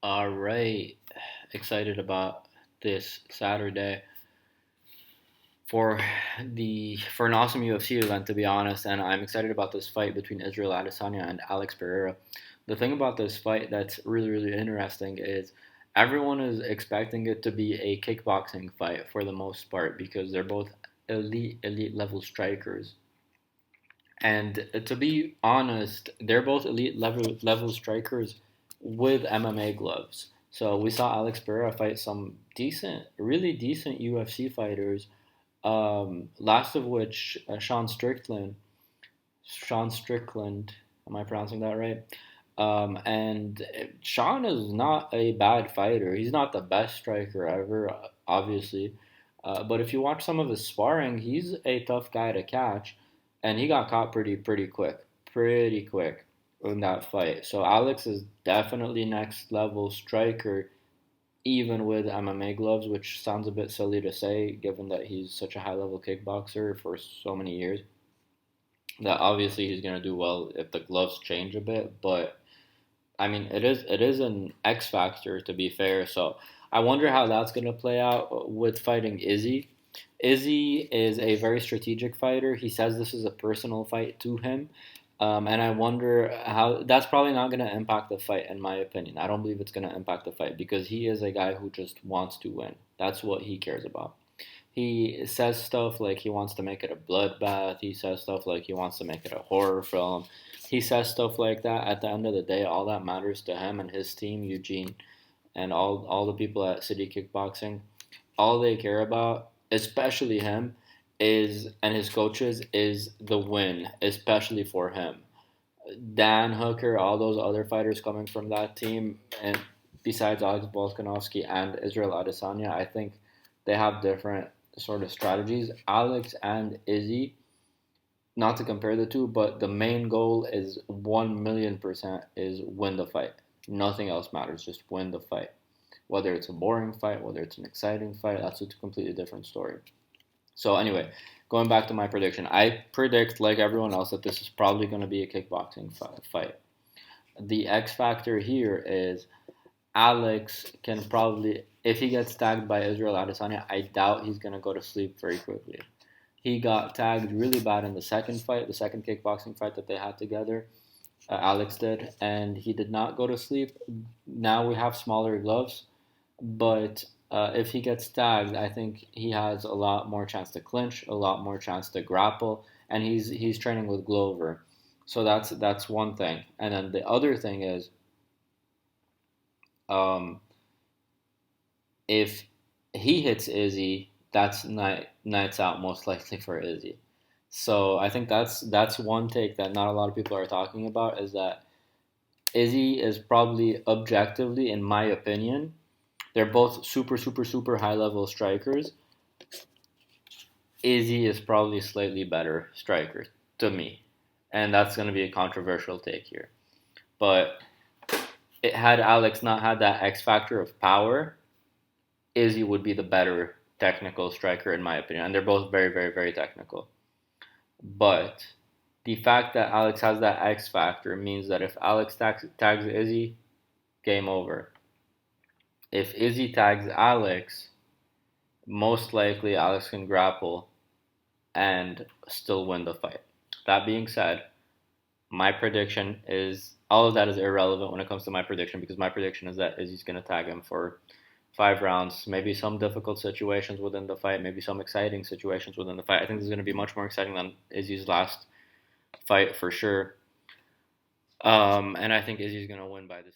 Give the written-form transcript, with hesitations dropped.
All right, excited about this Saturday for for an awesome UFC event, to be honest, and I'm excited about this fight between Israel Adesanya and Alex Pereira. The thing about this fight that's really interesting is everyone is expecting it to be a kickboxing fight for the most part because they're both elite level strikers. And to be honest, they're both elite level strikers with MMA gloves. So we saw Alex Pereira fight some really decent UFC fighters. Last of which Sean Strickland. Am I pronouncing that right? And Sean is not a bad fighter. He's not the best striker ever, obviously. But if you watch some of his sparring, he's a tough guy to catch, and he got caught pretty quick in that fight. So Alex is definitely next level striker, even with MMA gloves, which sounds a bit silly to say, given that he's such a high level kickboxer for so many years. That obviously he's gonna do well if the gloves change a bit, but I mean, it is an X factor to be fair. So I wonder how that's gonna play out with fighting Izzy. Izzy is a very strategic fighter. He says this is a personal fight to him, and I wonder how that's probably not gonna impact the fight, in my opinion. I don't believe it's gonna impact the fight because he is a guy who just wants to win. That's what he cares about. He says stuff like he wants to make it a bloodbath. He says stuff like he wants to make it a horror film. He says stuff like that. At the end of the day, all that matters to him and his team, Eugene, and all the people at City Kickboxing, all they care about, especially him, is and his coaches is the win, especially for him. Dan Hooker, all those other fighters coming from that team, and besides Alex Volkanovski and Israel Adesanya, I think they have different sort of strategies. Alex and Izzy, not to compare the two, but the main goal is 1,000,000% is win the fight. Nothing else matters, just win the fight. Whether it's a boring fight, whether it's an exciting fight, that's a completely different story. So anyway, going back to my prediction, I predict like everyone else that this is probably going to be a kickboxing fight. The X factor here is Alex can probably, if he gets tagged by Israel Adesanya, I doubt he's going to go to sleep very quickly. He got tagged really bad in the second fight, the second kickboxing fight that they had together. Alex did, and he did not go to sleep. Now we have smaller gloves, but if he gets tagged, I think he has a lot more chance to clinch, a lot more chance to grapple, and he's training with Glover, so that's one thing. And then the other thing is, um, if he hits Izzy, that's nights out most likely for Izzy. So I think that's one take that not a lot of people are talking about is that Izzy is probably objectively, in my opinion, they're both super high level strikers. Izzy is probably a slightly better striker to me, and that's going to be a controversial take here. But it had Alex not had that X factor of power, Izzy would be the better technical striker in my opinion, and they're both very technical. But the fact that Alex has that X factor means that if Alex tags Izzy, game over. If Izzy tags Alex, most likely Alex can grapple and still win the fight. That being said, my prediction is all of that is irrelevant when it comes to my prediction because my prediction is that Izzy's going to tag him for 5 rounds, maybe some difficult situations within the fight, maybe some exciting situations within the fight. I think this is going to be much more exciting than Izzy's last fight for sure. And I think Izzy's going to win by this.